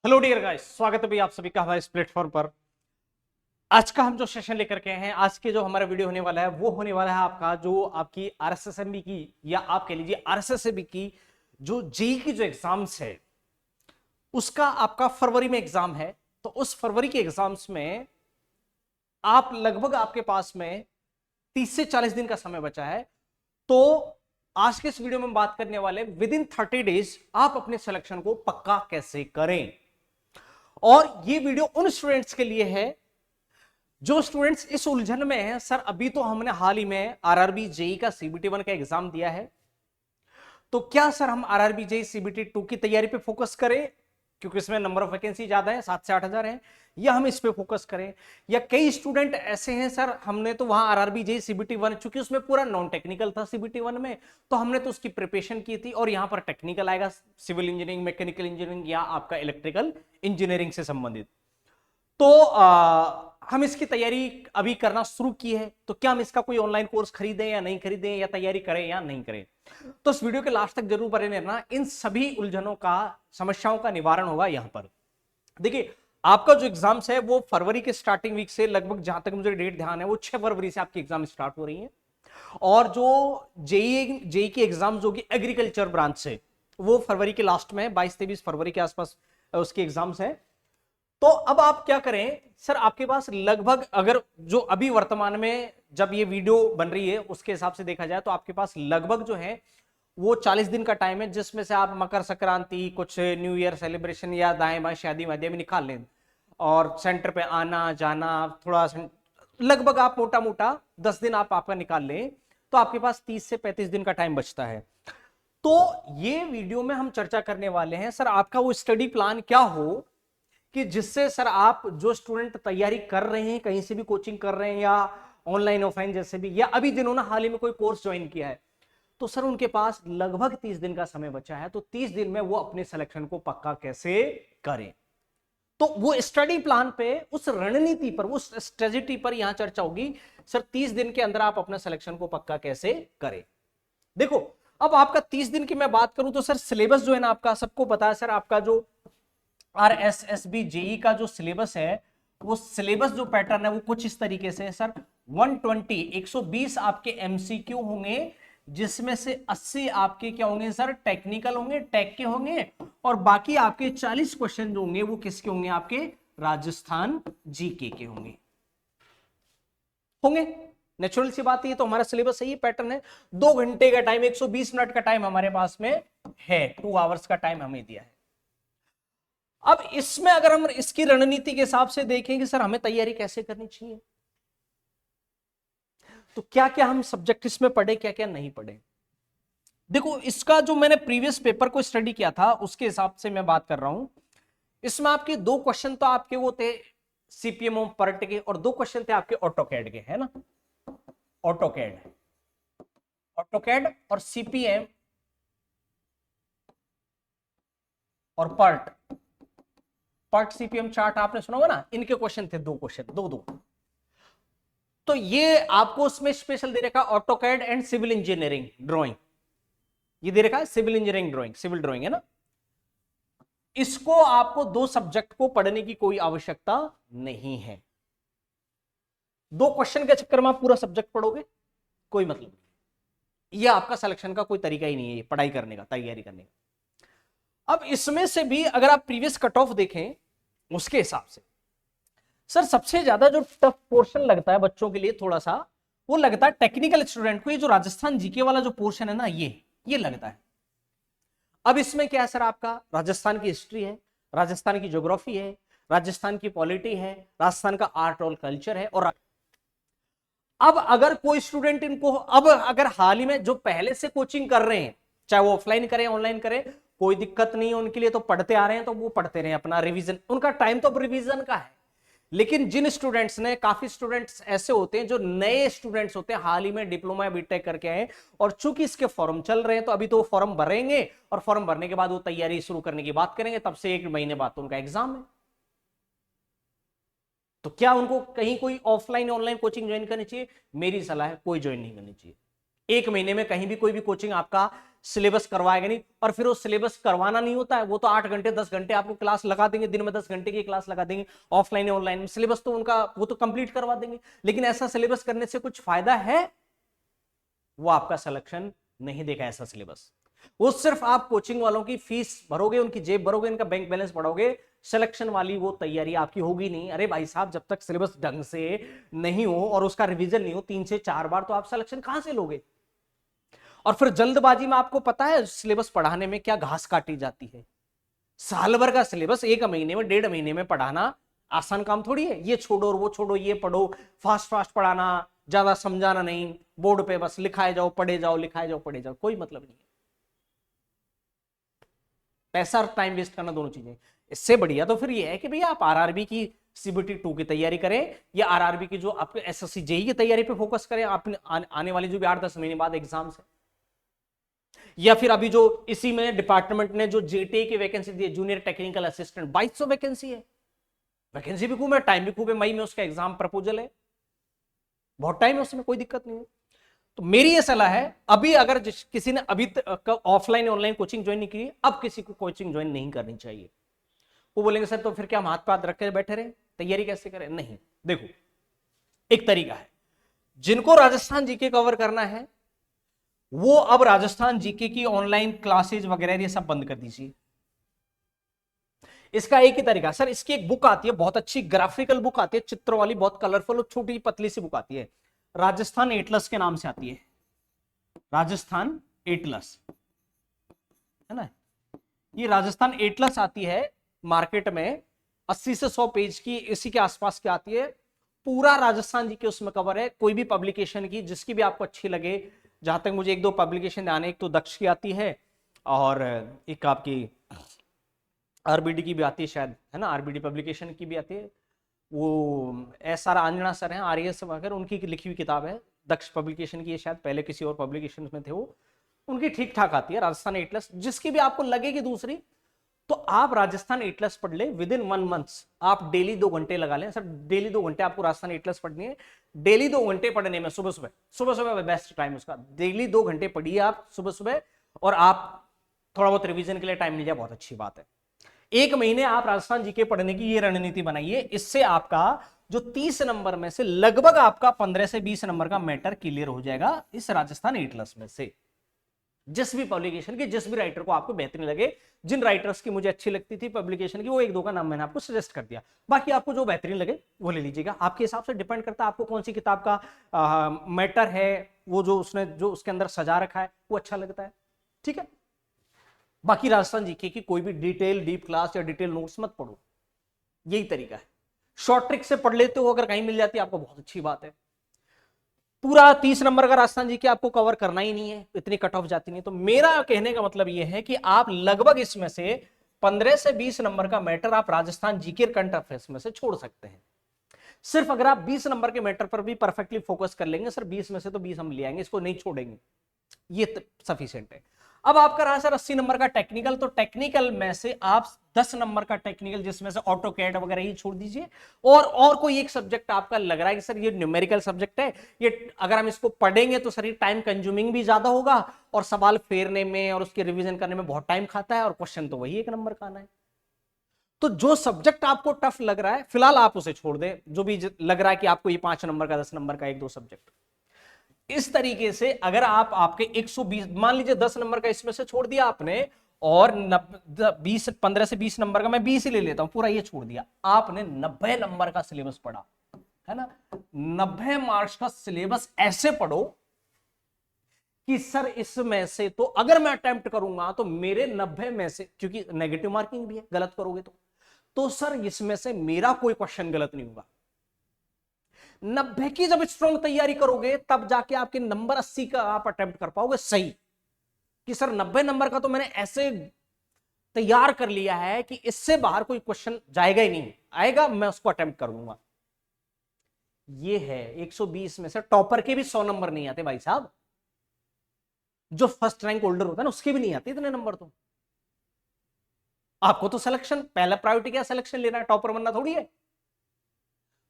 Hello dear guys, स्वागत है भाई आप सभी का हमारे इस प्लेटफॉर्म पर। आज का हम जो सेशन लेकर के आए हैं, आज के जो हमारा वीडियो होने वाला है वो होने वाला है आपका जो आपकी आरएसएसएमबी की या आप कह लीजिए आरएसएसबी की जो जेई की जो एग्जाम्स है उसका आपका फरवरी में एग्जाम है। तो उस फरवरी के एग्जाम्स में आप लगभग आपके पास में 30 से 40 दिन का समय बचा है। तो आज के इस वीडियो में हम बात करने वाले विद इन 30 डेज आप अपने सिलेक्शन को पक्का कैसे करें। और ये वीडियो उन स्टूडेंट्स के लिए है जो स्टूडेंट्स इस उलझन में हैं, सर अभी तो हमने हाल ही में आरआरबी जेई का सीबीटी 1 का एग्जाम दिया है, तो क्या सर हम आरआरबी जेई सीबीटी 2 की तैयारी पे फोकस करें क्योंकि इसमें नंबर ऑफ वैकेंसी ज्यादा है, 7 से 8 हजार है, या हम इस पे फोकस करें। या कई स्टूडेंट ऐसे हैं सर हमने तो वहां आरआरबी जेई सीबीटी 1 चूंकि उसमें पूरा नॉन टेक्निकल था सीबीटी 1 में, तो हमने तो उसकी प्रिपरेशन की थी और यहां पर टेक्निकल आएगा, सिविल इंजीनियरिंग, मैकेनिकल इंजीनियरिंग या आपका इलेक्ट्रिकल इंजीनियरिंग से संबंधित। तो हम इसकी तैयारी अभी करना शुरू की है, तो क्या हम इसका कोई ऑनलाइन कोर्स खरीदें या नहीं खरीदें, या तैयारी करें या नहीं करें। तो इस वीडियो के लास्ट तक जरूर बने रहना, इन सभी उलझनों का, समस्याओं का निवारण होगा यहां पर। देखिए आपका जो एग्जाम्स है वो फरवरी के स्टार्टिंग वीक से लगभग, जहां तक मुझे डेट ध्यान है, वो 6 फरवरी से आपकी एग्जाम स्टार्ट हो रही है। और जो जेई की एग्जाम जो कि एग्रीकल्चर ब्रांच से, वो फरवरी के लास्ट में 22-23 फरवरी के आसपास उसके एग्जाम्स है। तो अब आप क्या करें सर, आपके पास लगभग, अगर जो अभी वर्तमान में जब ये वीडियो बन रही है उसके हिसाब से देखा जाए, तो आपके पास लगभग जो है वो 40 दिन का टाइम है, जिसमें से आप मकर संक्रांति, कुछ न्यू ईयर सेलिब्रेशन या दाएं बाएं शादी वादी भी निकाल लें, और सेंटर पे आना जाना थोड़ा लगभग आप मोटा मोटा 10 दिन आप आपका निकाल लें, तो आपके पास 30 से 35 दिन का टाइम बचता है। तो ये वीडियो में हम चर्चा करने वाले हैं सर आपका वो स्टडी प्लान क्या हो कि जिससे सर आप जो स्टूडेंट तैयारी कर रहे हैं, कहीं से भी कोचिंग कर रहे हैं या ऑनलाइन ऑफलाइन जैसे भी, या अभी जिन्होंने हाल ही में कोई कोर्स ज्वाइन किया है, तो सर उनके पास लगभग 30 दिन का समय बचा है। तो 30 दिन में वो अपने सिलेक्शन को पक्का कैसे करें, तो वो स्टडी प्लान पे, उस रणनीति पर, उस स्ट्रेटेजी पर यहां चर्चा होगी। सर 30 दिन के अंदर आप अपना सिलेक्शन को पक्का कैसे करें। देखो अब आपका 30 दिन की मैं बात करूं तो सर सिलेबस जो है ना, आपका सबको पता है सर, आपका जो आरएसएसबी जेई का जो सिलेबस है, वो सिलेबस जो पैटर्न है वो कुछ इस तरीके से है सर। 120 आपके एमसीक्यू होंगे, जिसमें से 80 आपके क्या होंगे सर, टेक्निकल होंगे, टेक के होंगे, और बाकी आपके 40 क्वेश्चन जो होंगे वो किसके होंगे, आपके राजस्थान जीके के होंगे। नेचुरल सी बात है, तो हमारा सिलेबस सही पैटर्न है। 2 घंटे का टाइम, 120 मिनट का टाइम हमारे पास में है, 2 आवर्स का टाइम हमें दिया है। अब इसमें अगर हम इसकी रणनीति के हिसाब से देखें कि सर हमें तैयारी कैसे करनी चाहिए, तो क्या क्या हम सब्जेक्ट इसमें पढ़े, क्या क्या नहीं पढ़े। देखो इसका जो मैंने प्रीवियस पेपर को स्टडी किया था उसके हिसाब से मैं बात कर रहा हूं। इसमें आपके 2 क्वेश्चन तो आपके वो थे सीपीएम पर्ट के, और 2 क्वेश्चन थे आपके ऑटोकैड के, है ना। ऑटोकैड, ऑटोकैड और सीपीएम और पर्ट। पर्ट सीपीएम चार्ट आपने सुना होगा ना, इनके क्वेश्चन थे, 2 क्वेश्चन, दो दो। तो ये आपको उसमें स्पेशल दे रखा AutoCAD and civil engineering drawing, ये दे रखा है civil engineering drawing, civil drawing है ना। इसको आपको 2 सब्जेक्ट को पढ़ने की कोई आवश्यकता नहीं है। 2 क्वेश्चन के चक्कर में आप पूरा सब्जेक्ट पढ़ोगे, कोई मतलब नहीं। ये आपका सिलेक्शन का कोई तरीका ही नहीं है पढ़ाई करने का, तैयारी करने का। अब इसमें से भी अगर आप प्रीवियस कट ऑफ देखें उसके हिसाब से, सर सबसे ज्यादा जो टफ पोर्शन लगता है बच्चों के लिए थोड़ा सा, वो लगता है टेक्निकल स्टूडेंट को, ये जो राजस्थान जीके वाला जो पोर्शन है ना, ये लगता है। अब इसमें क्या है सर, आपका राजस्थान की हिस्ट्री है, राजस्थान की ज्योग्राफी है, राजस्थान की पॉलिटी है, राजस्थान का आर्ट और कल्चर है। और अब अगर कोई स्टूडेंट इनको, अब अगर हाल ही में जो पहले से कोचिंग कर रहे हैं, चाहे वो ऑफलाइन करें ऑनलाइन करें, कोई दिक्कत नहीं है उनके लिए, तो पढ़ते आ रहे हैं तो वो पढ़ते रहे, अपना रिवीजन, उनका टाइम तो रिवीजन का है। लेकिन जिन स्टूडेंट्स ने, काफी स्टूडेंट्स ऐसे होते हैं जो नए स्टूडेंट्स होते हैं, हाल ही में डिप्लोमा या बीटेक करके आए, और चूंकि इसके फॉर्म चल रहे हैं तो अभी तो वो फॉर्म भरेंगे, और फॉर्म भरने के बाद वो तैयारी शुरू करने की बात करेंगे, तब से 1 महीने बाद तो उनका एग्जाम है। तो क्या उनको कहीं कोई ऑफलाइन ऑनलाइन कोचिंग ज्वाइन करनी चाहिए? मेरी सलाह है कोई ज्वाइन नहीं करनी चाहिए। 1 महीने में कहीं भी कोई भी कोचिंग आपका सिलेबस करवाएगा नहीं। और फिर वो सिलेबस करवाना नहीं होता है, वो तो 8 घंटे 10 घंटे आपको क्लास लगा देंगे, दिन में 10 घंटे की क्लास लगा देंगे, ऑफलाइन या ऑनलाइन। सिलेबस तो उनका वो तो कंप्लीट करवा देंगे, लेकिन ऐसा सिलेबस करने से कुछ फायदा है? वो आपका सिलेक्शन नहीं देगा ऐसा सिलेबस। वो सिर्फ आप कोचिंग वालों की फीस भरोगे, उनकी जेब भरोगे, उनका बैंक बैलेंस बढ़ाओगे, सिलेक्शन वाली वो तैयारी आपकी होगी नहीं। अरे भाई साहब, जब तक सिलेबस ढंग से नहीं हो और उसका रिवीजन नहीं हो 3 से 4 बार, तो आप सिलेक्शन कहां से लोगे? और फिर जल्दबाजी में आपको पता है सिलेबस पढ़ाने में क्या घास काटी जाती है। साल भर का सिलेबस 1 महीने में 1.5 महीने में पढ़ाना आसान काम थोड़ी है। ये छोड़ो और वो छोड़ो, ये पढ़ो, फास्ट फास्ट पढ़ाना, ज्यादा समझाना नहीं, बोर्ड पे बस लिखाए जाओ पढ़े जाओ, लिखाए जाओ पढ़े जाओ, कोई मतलब नहीं है। पैसा और टाइम वेस्ट करना, दोनों चीजें। इससे बढ़िया तो फिर ये है कि भैया आप आरआरबी की सीबीटी 2 की तैयारी करें, या आरआरबी की जो आपके एसएससी जेई की तैयारी पे फोकस करें, आपने आने वाली जो भी 8-10 महीने बाद एग्जाम्स है। या फिर अभी जो इसी में डिपार्टमेंट ने जो जेटीए की वैकेंसी दी है, जूनियर टेक्निकल असिस्टेंट, 2200 वैकेंसी है। वैकेंसी भी खूब है, टाइम भी खूब है, मई में उसका एग्जाम प्रपोजल है, बहुत टाइम है उसमें, कोई दिक्कत नहीं है। तो मेरी ये सलाह है, अभी अगर किसी ने अभी ऑफलाइन ऑनलाइन कोचिंग ज्वाइन नहीं की, अब किसी को कोचिंग ज्वाइन नहीं करनी चाहिए। वो बोलेंगे सर तो फिर क्या हम हाथ पाथ रख के बैठे रहे, तैयारी कैसे करें? नहीं, देखो एक तरीका है। जिनको राजस्थान जीके कवर करना है वो अब राजस्थान जीके की ऑनलाइन क्लासेज वगैरह ये सब बंद कर दीजिए। इसका एक ही तरीका, सर इसकी एक बुक आती है, बहुत अच्छी ग्राफिकल बुक आती है, चित्र वाली, बहुत कलरफुल और छोटी पतली सी बुक आती है, राजस्थान एटलस के नाम से आती है, राजस्थान एटलस, है ना। ये राजस्थान एटलस आती है मार्केट में, 80 से 100 पेज की, इसी के आसपास की आती है। पूरा राजस्थान जी के उसमें कवर है, कोई भी पब्लिकेशन की जिसकी भी आपको अच्छी लगे। जहां तक मुझे 1-2 पब्लिकेशन ध्यान है, एक तो दक्ष की आती है और एक आपकी आरबीडी की भी आती है शायद, है ना, आरबीडी पब्लिकेशन की भी आती है। वो एस आर आंजना सर हैं, आरएस वगैरह, उनकी लिखी हुई किताब है, दक्ष पब्लिकेशन की है शायद, पहले किसी और पब्लिकेशन में थे वो, उनकी ठीक ठाक आती है राजस्थान एटलस। जिसकी भी आपको लगेगी दूसरी, तो आप राजस्थान एटलस पढ़ ले, विद इन 1 मंथ आप डेली 2 घंटे लगा लें। सर डेली 2 घंटे आपको राजस्थान एटलस पढ़नी है, डेली 2 घंटे पढ़ने में, सुबह सुबह, सुबह सुबह बेस्ट टाइम उसका, डेली 2 घंटे पढ़िए आप सुबह सुबह, और आप थोड़ा बहुत रिवीजन के लिए टाइम लीजिए, बहुत अच्छी बात है। 1 महीने आप राजस्थान जीके पढ़ने की ये रणनीति बनाइए, इससे आपका जो 30 नंबर में से लगभग आपका 15 से 20 नंबर का मैटर क्लियर हो जाएगा इस राजस्थान एटलस में से। जिस भी पब्लिकेशन की, जिस भी राइटर को आपको बेहतरीन लगे, जिन राइटर्स की मुझे अच्छी लगती थी पब्लिकेशन की, वो 1-2 का नाम मैंने आपको सजेस्ट कर दिया, बाकी आपको जो बेहतरीन लगे वो ले लीजिएगा। आपके हिसाब से डिपेंड करता है आपको कौन सी किताब का मैटर है, वो जो उसने जो उसके अंदर सजा रखा है वो अच्छा लगता है, ठीक है। बाकी राजस्थान जीके की कोई भी डिटेल डीप क्लास या डिटेल नोट्स मत पढ़ो, यही तरीका है। शॉर्ट ट्रिक से पढ़ लेते हो, अगर कहीं मिल जाती है आपको, बहुत अच्छी बात है। पूरा 30 नंबर का राजस्थान जीके आपको कवर करना ही नहीं है, इतनी कट ऑफ जाती नहीं, तो मेरा कहने का मतलब यह है कि आप लगभग इसमें से 15 से 20 नंबर का मैटर आप राजस्थान जीके करंट अफेयर्स में से छोड़ सकते हैं। सिर्फ अगर आप 20 नंबर के मैटर पर भी परफेक्टली फोकस कर लेंगे, सर 20 में से तो 20 हम ले आएंगे, इसको नहीं छोड़ेंगे, ये सफिशिएंट है। अब आपका रहा सर 80 नंबर का टेक्निकल, तो टेक्निकल में से आप 10 नंबर का टेक्निकल, जिसमें से ऑटो कैड वगैरह ही छोड़ दीजिए, और कोई एक सब्जेक्ट आपका लग रहा है कि सर ये न्यूमेरिकल सब्जेक्ट है, ये अगर हम इसको पढ़ेंगे तो सर ये टाइम कंज्यूमिंग भी ज्यादा होगा, और सवाल फेरने में और उसके रिवीजन करने में बहुत टाइम खाता है, और क्वेश्चन तो वही 1 नंबर का आना है। तो जो सब्जेक्ट आपको टफ लग रहा है फिलहाल आप उसे छोड़ दें, जो भी लग रहा है कि आपको ये 5 नंबर का 10 नंबर का 1-2 सब्जेक्ट। इस तरीके से अगर आप आपके 120, मान लीजिए 10 नंबर का इसमें से छोड़ दिया आपने, और 15 से 20 नंबर का, मैं 20 ही ले लेता हूं, पूरा ये छोड़ दिया, आपने 90 नंबर का सिलेबस पढ़ा, है ना। 90 मार्क्स का सिलेबस ऐसे पढ़ो कि सर इसमें से तो अगर मैं अटेम्प्ट करूंगा तो मेरे 90 में से, क्योंकि नेगेटिव मार्किंग भी है गलत करोगे तो सर इसमें से मेरा कोई क्वेश्चन गलत नहीं होगा। 90 की जब स्ट्रॉन्ग तैयारी करोगे तब जाके आपके नंबर 80 का आप अटेम्प्ट कर पाओगे सही, कि सर 90 नंबर का तो मैंने ऐसे तैयार कर लिया है कि इससे बाहर कोई क्वेश्चन जाएगा ही नहीं, आएगा मैं उसको अटेम्प्ट कर लूंगा। ये है 120 में से टॉपर के भी 100 नंबर नहीं आते भाई साहब, जो फर्स्ट रैंक होल्डर होता है ना उसके भी नहीं आते इतने नंबर। तो आपको तो सिलेक्शन पहला प्रायोरिटी क्या, सिलेक्शन लेना है, टॉपर बनना थोड़ी है।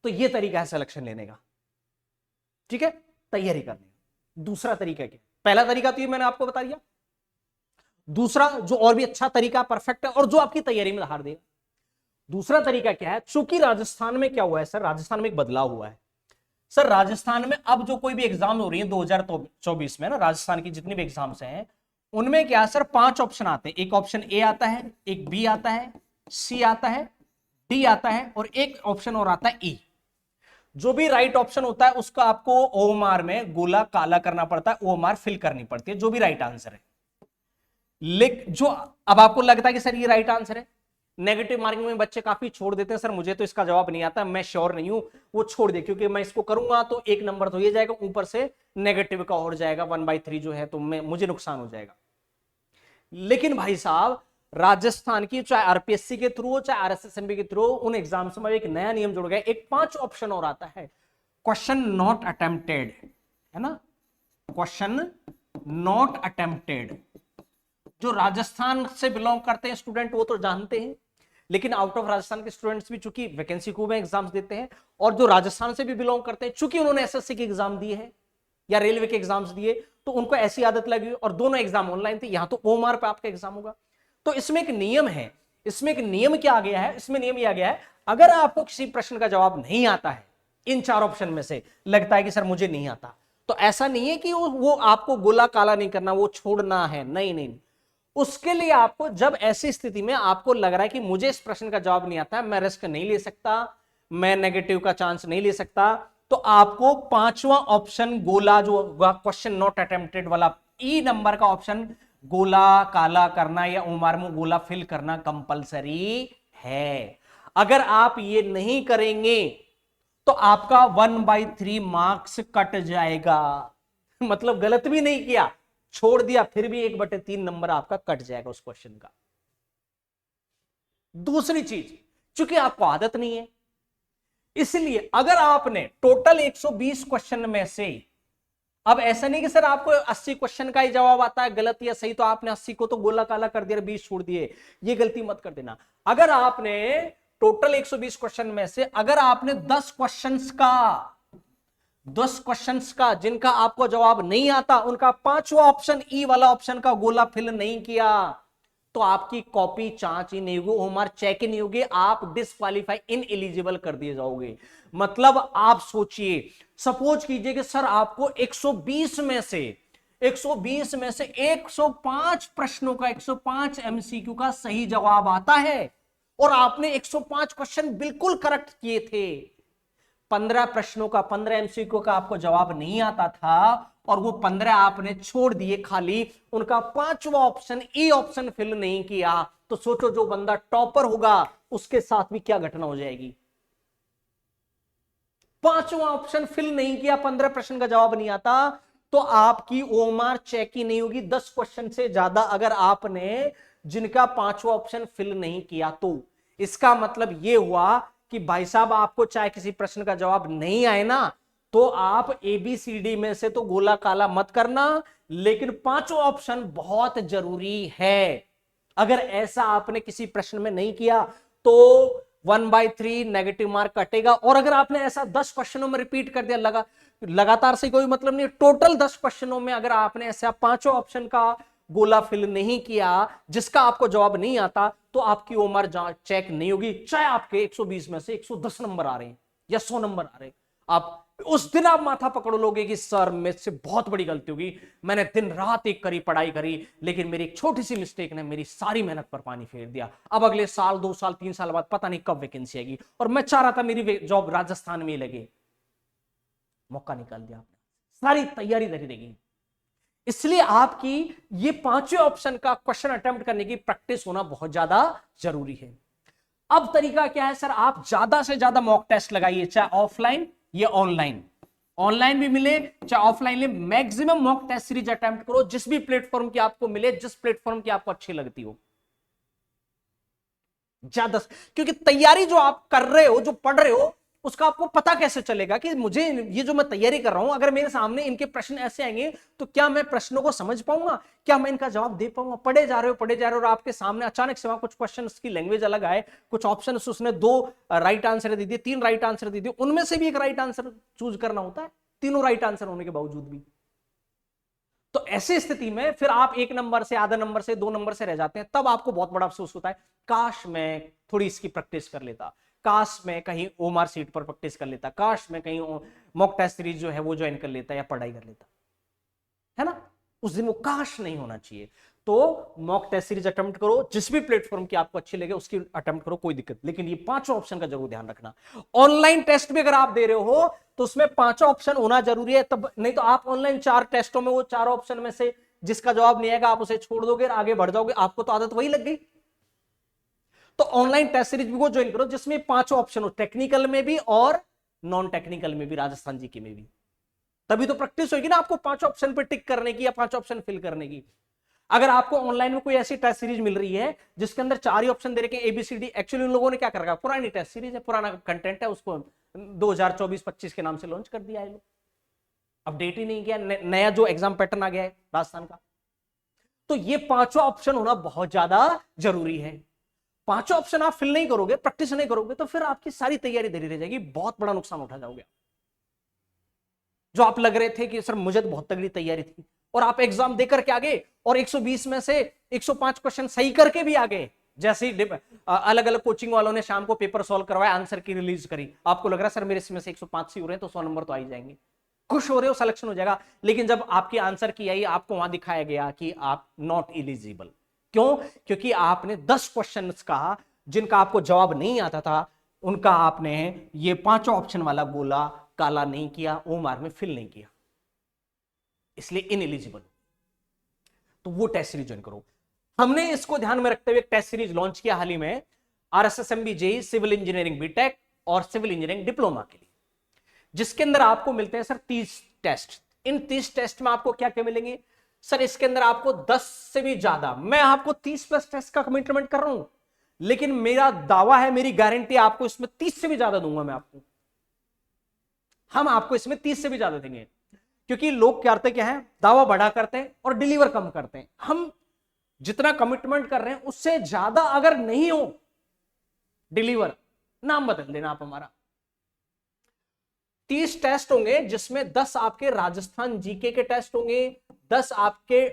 तो ये तरीका है सिलेक्शन लेने का, ठीक है, तैयारी करने का। दूसरा तरीका क्या, पहला तरीका तो ये मैंने आपको बता दिया, दूसरा जो और भी अच्छा तरीका परफेक्ट है और जो आपकी तैयारी में हार देगा, दूसरा तरीका क्या है, चूंकि राजस्थान में क्या हुआ है सर, राजस्थान में एक बदलाव हुआ है सर। राजस्थान में अब जो कोई भी एग्जाम हो रही है 2024 में ना, राजस्थान की जितनी भी एग्जाम्स हैं उनमें क्या सर 5 ऑप्शन आते हैं। एक ऑप्शन ए आता है, एक बी आता है, सी आता है, डी आता है और एक ऑप्शन और आता है ई। जो भी राइट ऑप्शन होता है उसका आपको ओएमआर में गोला काला करना पड़ता है, ओएमआर फिल करनी पड़ती है, जो भी राइट आंसर है। लेकिन जो अब आपको लगता है कि सर ये राइट आंसर है, नेगेटिव मार्किंग में बच्चे काफी छोड़ देते हैं, सर मुझे तो इसका जवाब नहीं आता, मैं श्योर नहीं हूं, वो छोड़ दे क्योंकि मैं इसको करूंगा तो 1 नंबर तो ये जाएगा, ऊपर से नेगेटिव का और जाएगा 1/3 जो है, तो मुझे नुकसान हो जाएगा। लेकिन भाई साहब राजस्थान की चाहे आरपीएससी के थ्रू हो चाहे आरएसएसएमबी के थ्रू, उन एग्जाम्स में एक नया नियम जुड़ गया, एक 5 ऑप्शन और आता है, क्वेश्चन नॉट अटेम्प्टेड, है ना, क्वेश्चन नॉट अटेम्प्टेड। जो राजस्थान से बिलोंग करते हैं स्टूडेंट वो तो जानते हैं, लेकिन आउट ऑफ राजस्थान के स्टूडेंट्स भी चूंकि वैकेंसी को में एग्जाम्स देते हैं, और जो राजस्थान से भी बिलोंग करते हैं चूंकि उन्होंने एसएससी के एग्जाम दिए हैं या रेलवे के एग्जाम्स दिए, तो उनको ऐसी आदत लगी, और दोनों एग्जाम ऑनलाइन थे, यहां तो ओएमआर पे आपका एग्जाम होगा। तो इसमें एक नियम है, इसमें एक नियम क्या आ गया है, इसमें नियम यह आ गया है, अगर आपको किसी प्रश्न का जवाब नहीं आता है इन 4 ऑप्शन में से, लगता है कि सर मुझे नहीं आता, तो ऐसा नहीं है कि वो आपको गोला काला नहीं करना, वो छोड़ना है, नहीं नहीं, उसके लिए आपको जब ऐसी स्थिति में आपको लग रहा है कि मुझे इस प्रश्न का जवाब नहीं आता है, मैं रिस्क नहीं ले सकता, मैं नेगेटिव का चांस नहीं ले सकता, तो आपको 5वां ऑप्शन गोला जो क्वेश्चन नॉट अटेम्प्टेड वाला ई नंबर का ऑप्शन गोला काला करना या ओएमआर में गोला फिल करना कंपलसरी है। अगर आप ये नहीं करेंगे तो आपका 1/3 मार्क्स कट जाएगा, मतलब गलत भी नहीं किया, छोड़ दिया, फिर भी 1/3 नंबर आपका कट जाएगा उस क्वेश्चन का। दूसरी चीज, चूंकि आपको आदत नहीं है, इसलिए अगर आपने टोटल 120 क्वेश्चन में से, अब ऐसा नहीं कि सर आपको 80 क्वेश्चन का ही जवाब आता है, गलत या सही, तो आपने 80 को तो गोला काला कर दिया, 20 छोड़ दिए, ये गलती मत कर देना। अगर आपने टोटल 120 क्वेश्चन में से अगर आपने 10 क्वेश्चंस का जिनका आपको जवाब नहीं आता, उनका 5वां ऑप्शन ई वाला ऑप्शन का गोला फिल नहीं किया, तो आपकी कॉपी जांच ही नहीं होगी, ओएमआर चेक ही नहीं होगी, आप डिस्क्वालीफाई इन एलिजिबल कर दिए जाओगे। मतलब आप सोचिए, सपोज कीजिए कि सर आपको 120 में से 105 प्रश्नों का 105 एमसीक्यू का सही जवाब आता है, और आपने 105 क्वेश्चन बिल्कुल करेक्ट किए थे, 15 प्रश्नों का 15 एमसीक्यू का आपको जवाब नहीं आता था, और वो 15 आपने छोड़ दिए खाली, उनका 5वां ऑप्शन ई ऑप्शन फिल नहीं किया, तो सोचो जो बंदा टॉपर होगा उसके साथ भी क्या घटना हो जाएगी। 5वां ऑप्शन फिल नहीं किया, 15 प्रश्न का जवाब नहीं आता, तो आपकी ओएमआर चेक ही नहीं होगी 10 क्वेश्चन से ज्यादा, अगर आपने जिनका 5वां ऑप्शन फिल नहीं किया तो। इसका मतलब यह हुआ कि भाई साहब आपको चाहे किसी प्रश्न का जवाब नहीं आए ना, तो आप एबीसीडी में से तो गोला काला मत करना, लेकिन 5वां ऑप्शन बहुत जरूरी है। अगर ऐसा आपने किसी प्रश्न में नहीं किया तो 1/3 नेगेटिव मार्क कटेगा, और अगर आपने ऐसा 10 क्वेश्चनों में रिपीट कर दिया, लगातार से कोई मतलब नहीं, टोटल 10 क्वेश्चनों में अगर आपने ऐसा 5वां ऑप्शन का गोला फिल नहीं किया जिसका आपको जवाब नहीं आता, तो आपकी ओएमआर चेक नहीं होगी, चाहे आपके 120 में से 110 नंबर आ रहे हैं या 100 नंबर आ रहे हैं। आप उस दिन आप माथा पकड़ लोगे कि सर मुझसे बहुत बड़ी गलती होगी, मैंने दिन रात एक करी पढ़ाई करी, लेकिन मेरी एक छोटी सी मिस्टेक ने मेरी सारी मेहनत पर पानी फेर दिया, अब अगले साल 2 साल 3 साल बाद पता नहीं कब वैकेंसी आएगी, और मैं चाह रहा था मेरी जॉब राजस्थान में लगे, मौका निकाल दिया आपने, सारी तैयारी धरी रहेगी। इसलिए आपकी ये 5वें ऑप्शन का क्वेश्चन अटेम्प्ट करने की प्रैक्टिस होना बहुत ज्यादा जरूरी है। अब तरीका क्या है सर, आप ज्यादा से ज्यादा मॉक टेस्ट लगाइए, चाहे ऑफलाइन या ऑनलाइन, ऑनलाइन भी मिले चाहे ऑफलाइन ले, maximum mock test series attempt करो, जिस भी प्लेटफॉर्म की आपको मिले, जिस प्लेटफॉर्म की आपको अच्छी लगती हो, ज्यादा, क्योंकि तैयारी जो आप कर रहे हो, जो पढ़ रहे हो, उसका आपको पता कैसे चलेगा कि मुझे ये जो मैं तैयारी कर रहा हूं, अगर मेरे सामने इनके प्रश्न ऐसे आएंगे तो क्या मैं प्रश्नों को समझ पाऊंगा, क्या मैं इनका जवाब दे पाऊंगा। पढ़े जा रहे हो और आपके सामने अचानक से वहां कुछ क्वेश्चन की लैंग्वेज अलग आए, कुछ ऑप्शन उसने 2 राइट आंसर दे दिए, 3 राइट आंसर दे दिए, उनमें से भी एक राइट आंसर चूज करना होता है, तीनों राइट आंसर होने के बावजूद भी। तो ऐसी स्थिति में फिर आप 1 नंबर से, आधा नंबर से, 2 नंबर से रह जाते हैं, तब आपको बहुत बड़ा अफसोस होता है, काश मैं थोड़ी इसकी प्रैक्टिस कर लेता, काश मैं कहीं ओमार सीट पर प्रैक्टिस कर लेता, काश मैं कहीं मॉक टेस्ट सीरीज जो है वो ज्वाइन कर लेता या पढ़ाई कर लेता, है ना। उस दिन वो काश नहीं होना चाहिए। तो मॉक टेस्ट सीरीज अटेम्प्ट करो, जिस भी प्लेटफॉर्म की आपको अच्छी लगे उसकी अटेम्प्ट करो, कोई दिक्कत, लेकिन ये 5 ऑप्शन का जरूर ध्यान रखना। ऑनलाइन टेस्ट भी अगर आप दे रहे हो तो उसमें 5 ऑप्शन होना जरूरी है, तब नहीं तो आप ऑनलाइन 4 टेस्टों में वो 4 ऑप्शन में से जिसका जवाब नहीं आएगा आप उसे छोड़ दोगे, आगे बढ़ जाओगे, आपको तो आदत वही लग गई। तो ऑनलाइन टेस्ट सीरीज भी वो ज्वाइन करो जिसमें 5 ऑप्शन हो, टेक्निकल में भी और नॉन टेक्निकल में भी, राजस्थान जीके में भी, तभी तो प्रैक्टिस होगी ना आपको 5 ऑप्शन पे टिक करने की या 5 ऑप्शन फिल करने की। अगर आपको ऑनलाइन में कोई ऐसी टेस्ट सीरीज मिल रही है जिसके अंदर 4 ही ऑप्शन दे रखे हैं ABCD, एक्चुअली उन लोगों ने क्या कर रखा, पुरानी टेस्ट सीरीज है, पुराना कंटेंट है, उसको 2024-25 के नाम से लॉन्च कर दिया है, अपडेट ही नहीं किया, नया जो एग्जाम पैटर्न आ गया है राजस्थान का। तो ये 5 ऑप्शन होना बहुत ज्यादा जरूरी है। 5 ऑप्शन आप फिल नहीं करोगे, प्रैक्टिस नहीं करोगे, तो फिर आपकी सारी तैयारी धरी रह जाएगी, बहुत बड़ा नुकसान उठा जाओगे। जो आप लग रहे थे कि सर मुझे तो बहुत तगड़ी तैयारी थी, और आप एग्जाम देकर के आगे और 120 में से 105 क्वेश्चन सही करके भी आगे, जैसे ही अलग अलग कोचिंग वालों ने शाम को पेपर सॉल्व करवाया, आंसर की रिलीज करी, आपको लग रहा है सर मेरे इसमें से 105 ही हो रहे हैं तो 100 नंबर तो आ ही जाएंगे, खुश हो रहे हो, सिलेक्शन हो जाएगा। लेकिन जब आपकी आंसर की आई, आपको वहां दिखाया गया कि आप नॉट एलिजिबल। क्यों? क्योंकि आपने 10 क्वेश्चन का जिनका आपको जवाब नहीं आता था, उनका आपने ये 5 ऑप्शन वाला बोला, काला नहीं किया, ओमार में फिल नहीं किया, इसलिए इनएलिजिबल। तो वो टेस्ट सीरीज ज्वाइन करो। हमने इसको ध्यान में रखते हुए एक टेस्ट सीरीज लॉन्च किया हाल ही में, RSSMB JEE civil engineering BTech और सिविल इंजीनियरिंग डिप्लोमा के लिए, जिसके अंदर आपको मिलते हैं सर 30 टेस्ट। इन 30 टेस्ट में आपको क्या क्या मिलेंगे सर? इसके अंदर आपको 10 से भी ज्यादा, मैं आपको 30+ टेस्ट का कमिटमेंट कर रहा हूं, लेकिन मेरा दावा है, मेरी गारंटी, आपको इसमें 30 से भी ज्यादा दूंगा मैं आपको। हम आपको इसमें 30 से भी ज्यादा देंगे, क्योंकि लोग करते क्या है, दावा बड़ा करते हैं और डिलीवर कम करते हैं। हम जितना कमिटमेंट कर रहे हैं उससे ज्यादा अगर नहीं हो डिलीवर, नाम बदल देना आप हमारा। 30 टेस्ट होंगे जिसमें 10 आपके राजस्थान जीके के टेस्ट होंगे, 10 आपके,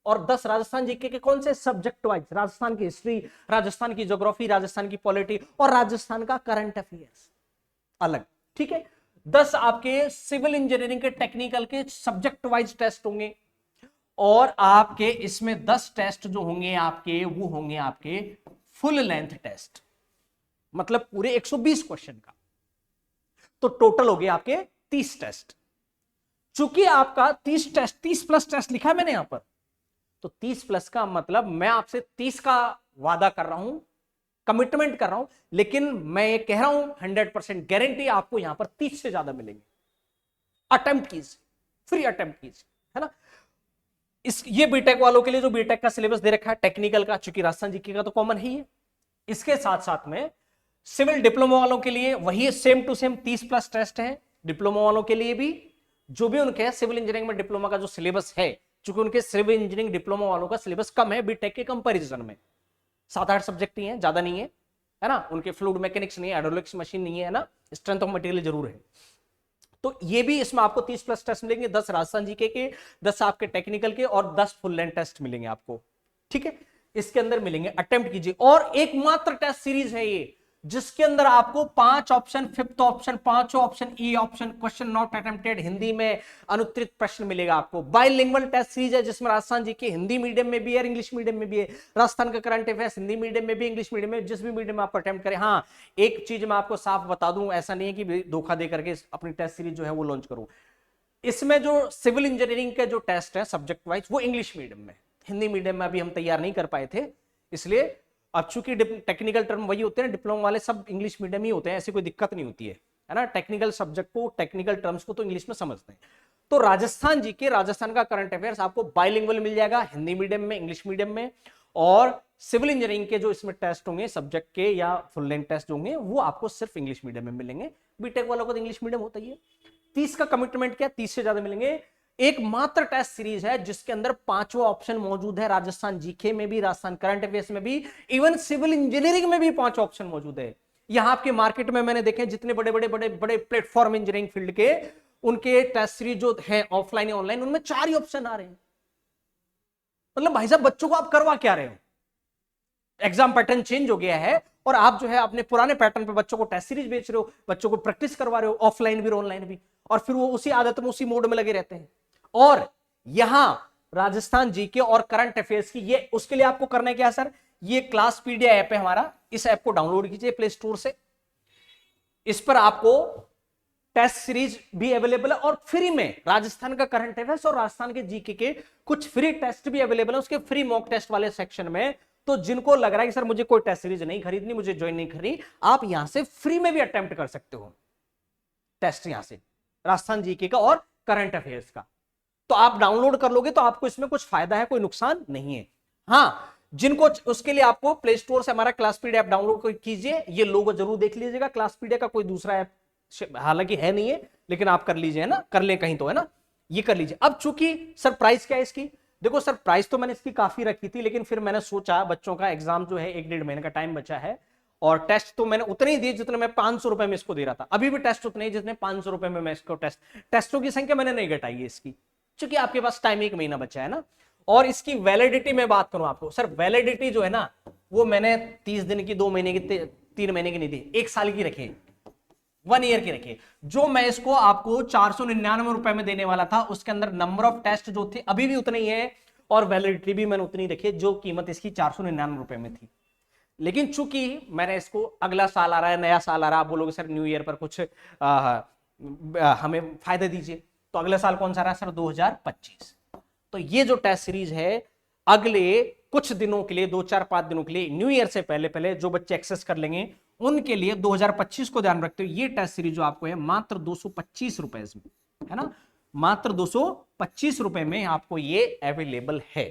और 10 राजस्थान जीके के कौन से सब्जेक्ट वाइज, राजस्थान की हिस्ट्री, राजस्थान की ज्योग्राफी, राजस्थान की पॉलिटी और राजस्थान का करंट अफेयर्स अलग, ठीक है। 10 आपके सिविल इंजीनियरिंग के टेक्निकल के सब्जेक्ट वाइज टेस्ट होंगे, और आपके इसमें 10 टेस्ट जो होंगे आपके, वो होंगे आपके फुल लेंथ टेस्ट, मतलब पूरे 120 क्वेश्चन का। तो टोटल हो गए आपके 30 टेस्ट। चूंकि आपका 30 टेस्ट, 30+ टेस्ट लिखा है मैंने यहां पर, तो 30+ का मतलब मैं आपसे 30 का वादा कर रहा हूं, कमिटमेंट कर रहा हूं, लेकिन मैं ये कह रहा हूं 100% गारंटी आपको यहां पर 30 से ज्यादा मिलेंगे। अटेम्प्ट कीजिए, फ्री अटेम्प्ट कीजिए, है ना। ये बीटेक वालों के लिए जो बीटेक का सिलेबस दे रखा है टेक्निकल का, चूंकि राजस्थान जीके का तो कॉमन ही है, इसके साथ साथ में सिविल डिप्लोमा वालों के लिए वही सेम टू सेम 30+ टेस्ट है। डिप्लोमा वालों के लिए भी, जो भी उनके सिविल इंजीनियरिंग में डिप्लोमा का जो सिलेबस है, चूंकि उनके सिविल इंजीनियरिंग डिप्लोमा वालों का सिलेबस कम है बीटेक के कंपैरिजन में, 7-8 सब्जेक्ट ही है, ज्यादा नहीं है ना। उनके फ्लूइड मैकेनिक्स नहीं है, हाइड्रोलिक्स मशीन नहीं है ना, स्ट्रेंथ ऑफ मटेरियल जरूर है। तो ये भी इसमें आपको 30+ टेस्ट मिलेंगे, 10 राजस्थान जीके के, 10 आपके टेक्निकल के और 10 फुल लेंथ टेस्ट मिलेंगे आपको, ठीक है। इसके अंदर मिलेंगे, अटेम्प्ट कीजिए। और एकमात्र टेस्ट सीरीज है ये जिसके अंदर आपको 5 option, 5th option, 5 option, E option, question not attempted, Hindi में अनुत्तरित प्रश्न मिलेगा आपको। बाइलिंगुअल टेस्ट सीरीज है जिसमें राजस्थान जीके हिंदी मीडियम में भी है, इंग्लिश मीडियम में भी है। राजस्थान का करंट अफेयर्स हिंदी मीडियम में भी, इंग्लिश मीडियम में, जिस भी मीडियम में आप अटेम्प्ट करें। हाँ, एक चीज मैं आपको साफ बता दूं, ऐसा नहीं है कि धोखा दे करके अपनी टेस्ट सीरीज जो है वो लॉन्च करूं। इसमें जो सिविल इंजीनियरिंग के जो टेस्ट है सब्जेक्ट वाइज, वो इंग्लिश मीडियम में, हिंदी मीडियम में अभी हम तैयार नहीं कर पाए थे, इसलिए अब चूंकि टेक्निकल टर्म वही होते हैं, डिप्लोमा वाले सब इंग्लिश मीडियम ही होते हैं, ऐसी कोई दिक्कत नहीं होती है ना। टेक्निकल सब्जेक्ट को, टेक्निकल टर्म्स को तो इंग्लिश में समझते हैं। तो राजस्थान जीके, राजस्थान का करंट अफेयर्स आपको बाइलिंगुअल मिल जाएगा, हिंदी मीडियम में, इंग्लिश मीडियम में। और सिविल इंजीनियरिंग के जो इसमें टेस्ट होंगे सब्जेक्ट के या फुल लेंथ टेस्ट होंगे, वो आपको सिर्फ इंग्लिश मीडियम में मिलेंगे। बीटेक वालों को तो इंग्लिश मीडियम होता ही है। 30 का कमिटमेंट किया, 30 से ज्यादा मिलेंगे। एकमात्र टेस्ट सीरीज है जिसके अंदर 5वां ऑप्शन मौजूद है, राजस्थान जीके में भी, राजस्थान करंट अफेयर्स में भी, इवन सिविल इंजीनियरिंग में भी 5 ऑप्शन मौजूद है। यहां आपके मार्केट में मैंने देखे जितने बड़े बड़े बड़े बड़े प्लेटफॉर्म इंजीनियरिंग फील्ड के, उनके टेस्ट सीरीज जो है ऑफलाइन या ऑनलाइन, उनमें 4 ही ऑप्शन आ रहे हैं। मतलब भाई साहब बच्चों को आप करवा क्या रहे हो? एग्जाम पैटर्न चेंज हो गया है और आप जो है अपने पुराने पैटर्न पे बच्चों को टेस्ट सीरीज बेच रहे हो, बच्चों को प्रैक्टिस करवा रहे हो, ऑफलाइन भी ऑनलाइन भी, और फिर वो उसी आदत में उसी मोड में लगे रहते हैं। और यहां राजस्थान जीके और करंट अफेयर्स की ये, उसके लिए आपको करना है क्या सर, ये क्लासपीडिया ऐप है हमारा, इस ऐप को डाउनलोड कीजिए प्ले स्टोर से। इस पर आपको टेस्ट सीरीज भी अवेलेबल है और फ्री में राजस्थान का करंट अफेयर्स और राजस्थान के जीके के कुछ फ्री टेस्ट भी अवेलेबल है उसके फ्री मॉक टेस्ट वाले सेक्शन में। तो जिनको लग रहा है कि सर मुझे कोई टेस्ट सीरीज नहीं खरीदनी, मुझे ज्वाइन नहीं करनी, आप यहां से फ्री में भी अटेम्प्ट कर सकते हो टेस्ट, यहां से राजस्थान जीके का और करंट अफेयर्स का। तो आप डाउनलोड कर लोगे तो आपको इसमें कुछ फायदा है, कोई नुकसान नहीं है। हाँ, जिनको उसके लिए आपको प्ले स्टोर से हमारा क्लासपीडिया ऐप डाउनलोड कीजिए, ये लोगो जरूर देख लीजिएगा। क्लासपीडिया का कोई दूसरा ऐप हालांकि है नहीं है, लेकिन आप कर लीजिए ना, कर ले कहीं तो, है ना, ये कर लीजिए। अब चूंकि सर प्राइस क्या है इसकी, देखो सर प्राइस तो मैंने इसकी काफी रखी थी, लेकिन फिर मैंने सोचा बच्चों का एग्जाम जो है 1-1.5 महीने का टाइम बचा है और टेस्ट तो मैंने उतने ही दिए जितने मैं 500 रुपए में इसको दे रहा था, अभी भी टेस्ट उतने ही जितने 500 रुपए में मैं इसको टेस्टों की संख्या मैंने नहीं घटाई है इसकी, क्योंकि आपके पास टाइम 1 महीना बचा है ना। और इसकी वैलिडिटी में बात करूं आपको, सर वैलिडिटी जो है ना वो मैंने 30 दिन की, 2 महीने की, 3 महीने की नहीं दी, 1 साल की रखी, 1 ईयर की रखी। जो मैं इसको आपको 499 रुपए में देने वाला था, उसके अंदर नंबर ऑफ टेस्ट जो थे अभी भी उतने ही है और वैलिडिटी भी मैंने उतनी रखी जो कीमत इसकी 499 रुपए में थी। लेकिन चूंकि मैंने इसको, अगला साल आ रहा है, नया साल आ रहा है, आप बोलोगे सर न्यू ईयर पर कुछ हमें फायदे दीजिए, तो अगले साल कौन सा रहा है सर, 2025। तो ये जो टेस्ट सीरीज है अगले कुछ दिनों के लिए, 2-4-5 दिनों के लिए, न्यू ईयर से पहले पहले जो बच्चे एक्सेस कर लेंगे उनके लिए 2025 को ध्यान रखते हुए ये टेस्ट सीरीज जो आपको है मात्र 225 रुपए में, है ना, मात्र 225 रुपए में आपको ये अवेलेबल है।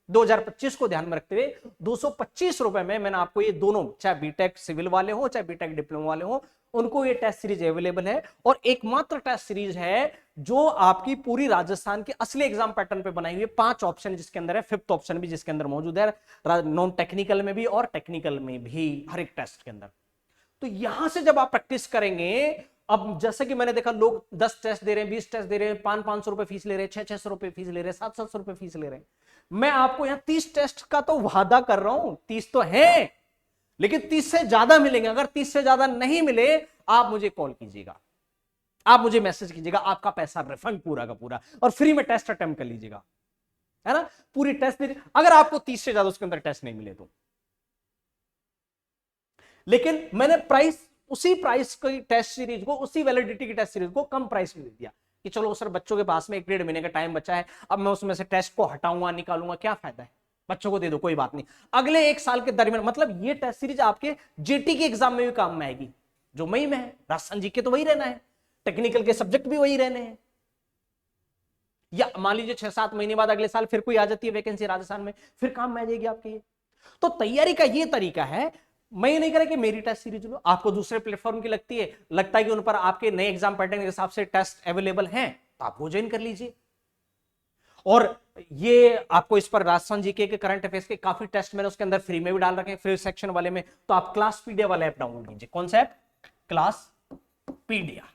2025 को ध्यान में रखते हुए 225 रुपए में मैंने आपको ये दोनों, चाहे बीटेक सिविल वाले हो चाहे बीटेक डिप्लोमा वाले हो, उनको ये टेस्ट सीरीज अवेलेबल है। और एकमात्र टेस्ट सीरीज है जो आपकी पूरी राजस्थान के असली एग्जाम पैटर्न पे बनाई हुई है। 5 ऑप्शन जिसके अंदर है, 5th ऑप्शन भी जिसके अंदर मौजूद है, नॉन टेक्निकल में भी और टेक्निकल में भी, हर एक टेस्ट के अंदर। तो यहां से जब आप प्रैक्टिस करेंगे, अब जैसे कि मैंने देखा लोग 10 टेस्ट दे रहे हैं, 20 टेस्ट दे रहे हैं, 500-500 रुपए फीस ले रहे हैं, 600-600 रुपए फीस ले रहे हैं, 700-700 रुपए फीस ले रहे हैं। मैं आपको यहां 30 टेस्ट का तो वादा कर रहा हूं, 30 तो है, लेकिन 30 से ज्यादा मिलेंगे। अगर 30 से ज्यादा नहीं मिले, आप मुझे कॉल कीजिएगा, आप मुझे मैसेज कीजिएगा, आपका पैसा रिफंड पूरा का पूरा, और फ्री में टेस्ट अटेम्प्ट कर लीजिएगा, है ना, पूरी टेस्ट दे, अगर आपको 30 से ज्यादा उसके अंदर टेस्ट नहीं मिले तो। लेकिन मैंने प्राइस, उसी प्राइस की टेस्ट सीरीज को, उसी वैलिडिटी की टेस्ट सीरीज को कम प्राइस में दे दिया कि चलो सर बच्चों के पास में 1-1.5 महीने का टाइम बचा है, अब मैं उसमें से टेस्ट को हटाऊंगा, निकालूंगा, क्या फायदा है, बच्चों को दे दो, कोई बात नहीं। अगले 1 साल के दरमियान, मतलब ये टेस्ट सीरीज आपके जेटी के एग्जाम में भी काम में आएगी, जो मई में है। राजस्थान जीके तो वही रहना है, टेक्निकल के सब्जेक्ट भी वही रहने हैं। या मान लीजिए 6-7 महीने बाद अगले साल फिर कोई आ जाती है वैकेंसी राजस्थान में, फिर काम में आ जाएगी आपके ये। तो तैयारी का ये तरीका है। मैं ये नहीं कह रहा कि मेरी टेस्ट सीरीज लो, आपको दूसरे प्लेटफॉर्म की लगती है, लगता है कि उन पर आपके नए एग्जाम पैटर्न के हिसाब से टेस्ट अवेलेबल हैं, तो आप वो ज्वाइन कर लीजिए। और ये आपको इस पर राजस्थान जीके के करंट अफेयर्स के काफी टेस्ट मैंने उसके अंदर फ्री में भी डाल रखे हैं, फ्री सेक्शन वाले में। तो आप क्लासपीडिया वाला ऐप डाउनलोड कीजिए। कौन सा ऐप? क्लासपीडिया।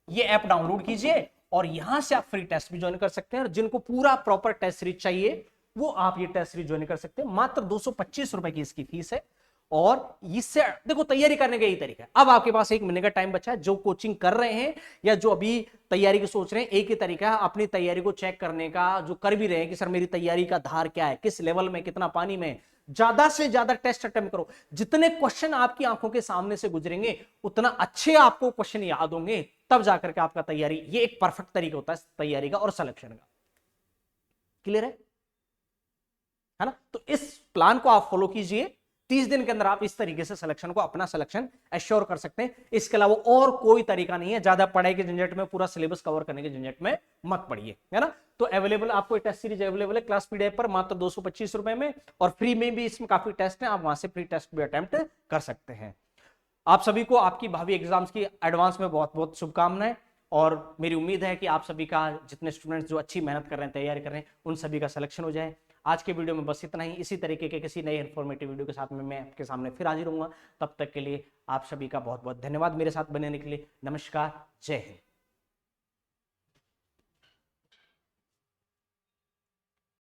ये ऐप डाउनलोड कीजिए और यहां से आप फ्री टेस्ट भी ज्वाइन कर सकते हैं। और जिनको पूरा प्रॉपर टेस्ट सीरीज चाहिए वो आप ये टेस्ट सीरीज ज्वाइन कर सकते हैं। मात्र 225 रुपए की इसकी फीस है। और इससे देखो तैयारी करने का यही तरीका है। अब आपके पास 1 महीने का टाइम बचा है। जो कोचिंग कर रहे हैं या जो अभी तैयारी की सोच रहे हैं, एक ही तरीका है अपनी तैयारी को चेक करने का, जो कर भी रहे हैं कि सर मेरी तैयारी का धार क्या है, किस लेवल में, कितना पानी में। ज्यादा से ज्यादा टेस्ट अटेम्प्ट करो। जितने क्वेश्चन आपकी आंखों के सामने से गुजरेंगे उतना अच्छे आपको क्वेश्चन याद होंगे, तब जाकर के आपका तैयारी, ये एक परफेक्ट तरीका होता है तैयारी का और सिलेक्शन का। क्लियर है ना? तो इस प्लान को आप फॉलो कीजिए। 30 दिन के अंदर आप इस तरीके से सिलेक्शन को, अपना सिलेक्शन एश्योर कर सकते हैं। इसके अलावा और कोई तरीका नहीं है। ज्यादा पढ़ाई के झंझट में, पूरा सिलेबस कवर करने के झंझट में मत पड़िए, है ना। तो अवेलेबल आपको टेस्ट सीरीज अवेलेबल है क्लासपीडिया पर मात्र 225 रुपए में, और फ्री में भी इसमें काफी टेस्ट है, आप वहां से फ्री टेस्ट भी अटेम्प्ट कर सकते हैं। आप सभी को आपकी भावी एग्जाम्स की एडवांस में बहुत बहुत शुभकामनाएं। और मेरी उम्मीद है कि आप सभी का, जितने स्टूडेंट्स जो अच्छी मेहनत कर रहे हैं, तैयारी कर रहे हैं, उन सभी का सिलेक्शन हो जाए। आज के वीडियो में बस इतना ही। इसी तरीके के किसी नए इन्फॉर्मेटिव वीडियो के साथ में मैं आपके सामने फिर हाजिर होऊंगा। तब तक के लिए आप सभी का बहुत बहुत धन्यवाद मेरे साथ बने रहने के लिए। नमस्कार, जय हिंद।